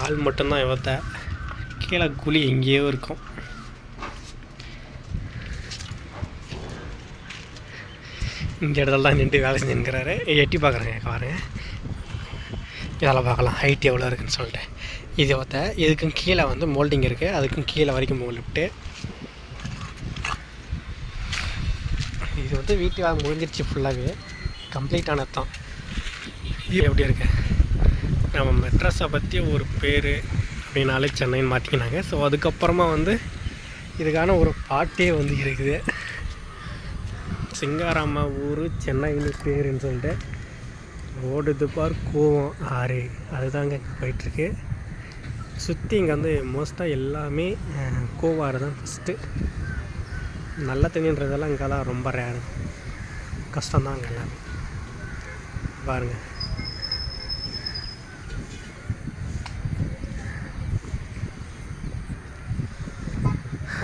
ஆள் மட்டும்தான் இவத்த, கீழே குழி எங்கேயோ இருக்கும். இந்த இடத்துல தான் நின்று வேலை செஞ்சுருக்கிறாரு. எட்டி பார்க்குறேங்க பாருங்க, இதெல்லாம் பார்க்கலாம் ஹைட் எவ்வளோ இருக்குதுன்னு சொல்லிட்டு. இது ஒருத்த இதுக்கும் கீழே வந்து மோல்டிங் இருக்குது, அதுக்கும் கீழே வரைக்கும் லிஃப்ட்டு. இது வந்து வீட்டு வேலை முடிஞ்சிருச்சு, ஃபுல்லாகவே கம்ப்ளீட் ஆனது தான். இது எப்படி இருக்கு, நம்ம மெட்ராஸை பற்றி ஒரு பேர் அப்படின்னாலே சென்னைன்னு மாற்றிக்கினாங்க. ஸோ அதுக்கப்புறமா வந்து இதுக்கான ஒரு பாட்டே வந்து இருக்குது, சிங்காராம ஊர் சென்னைன்னு பேருன்னு சொல்லிட்டு. ஓடுது பார் கோவம் ஆறு, அதுதாங்க இங்கே போயிட்டுருக்கு. சுற்றி இங்கே வந்து மோஸ்ட்டாக எல்லாமே கோவாறு தான் ஃபஸ்ட்டு. நல்ல தண்ணின்றதெல்லாம் இங்கெல்லாம் ரொம்ப ரேரு, கஷ்டம்தான் அங்கே எல்லாமே. பாருங்கள்,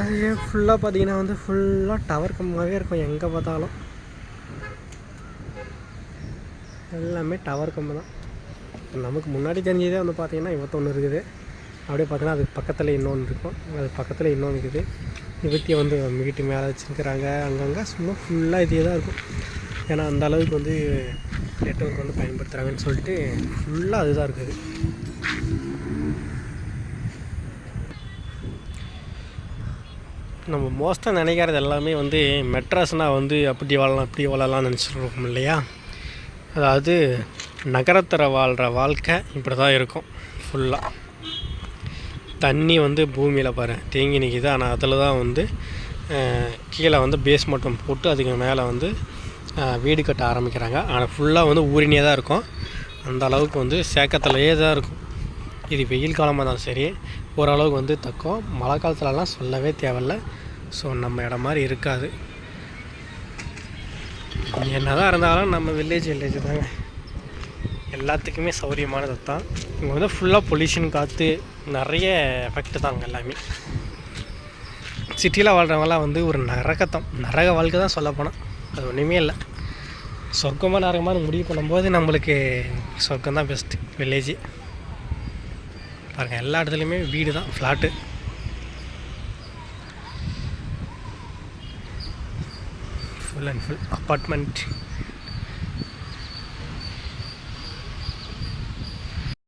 அது ஃபுல்லாக பார்த்தீங்கன்னா வந்து ஃபுல்லாக டவர் கம்மாகவே இருக்கும். எங்கே பார்த்தாலும் எல்லாமே டவர் கம்பு தான். நமக்கு முன்னாடி தெரிஞ்சதே வந்து பார்த்திங்கன்னா ஒன்று இருக்குது. அப்படியே பார்த்தீங்கன்னா அதுக்கு பக்கத்தில் இன்னொன்று இருக்கும், அதுக்கு பக்கத்தில் இன்னொன்று இருக்குது. இவத்தியை வந்து வீட்டு மேலே வச்சுருக்கிறாங்க. அங்கங்கே சும்மா ஃபுல்லாக இதே தான் இருக்கும். ஏன்னா அந்த அளவுக்கு வந்து நெட்வொர்க் வந்து பயன்படுத்துகிறாங்கன்னு சொல்லிட்டு ஃபுல்லாக அதுதான் இருக்குது. நம்ம மோஸ்ட்டாக நினைக்கிறது எல்லாமே வந்து மெட்ராஸ்னால் வந்து அப்படி வாழலாம் இப்படி வாழலாம்னு நினச்சிருக்கோம் இல்லையா. அதாவது நகரத்தில் வாழ்கிற வாழ்க்கை இப்படி தான் இருக்கும். ஃபுல்லாக தண்ணி வந்து பூமியில் பாரு தேங்கி நிற்கிது. ஆனால் அதில் தான் வந்து கீழே வந்து பேஸ் மட்டும் போட்டு அதுக்கு மேலே வந்து வீடு கட்ட ஆரம்பிக்கிறாங்க. ஆனால் ஃபுல்லாக வந்து ஊரினே தான் இருக்கும். அந்த அளவுக்கு வந்து சேக்கத்திலேயே தான் இருக்கும். இது வெயில் காலமாக தான் சரி, ஓரளவுக்கு வந்து தக்கும். மழை காலத்துலலாம் சொல்லவே தேவையில்ல. ஸோ நம்ம இடம் மாதிரி இருக்காது. என்ன தான் இருந்தாலும் நம்ம வில்லேஜ் தாங்க, எல்லாத்துக்குமே சௌரியமானது தான். இங்கே வந்து ஃபுல்லாக பொல்யூஷன், காற்று, நிறைய எஃபெக்ட் தாங்க எல்லாமே. சிட்டியில் வாழ்கிறவங்களாம் வந்து ஒரு நரக வாழ்க்கை தான் சொல்லப்போனால். அது ஒன்றுமே இல்லை. சொர்க்கமாக நரகமாக முடிவு பண்ணும்போது நம்மளுக்கு சொர்க்கம் தான் பெஸ்ட்டு. வில்லேஜ் பாருங்கள், எல்லா இடத்துலையுமே வீடு தான், flat. Full and full apartment.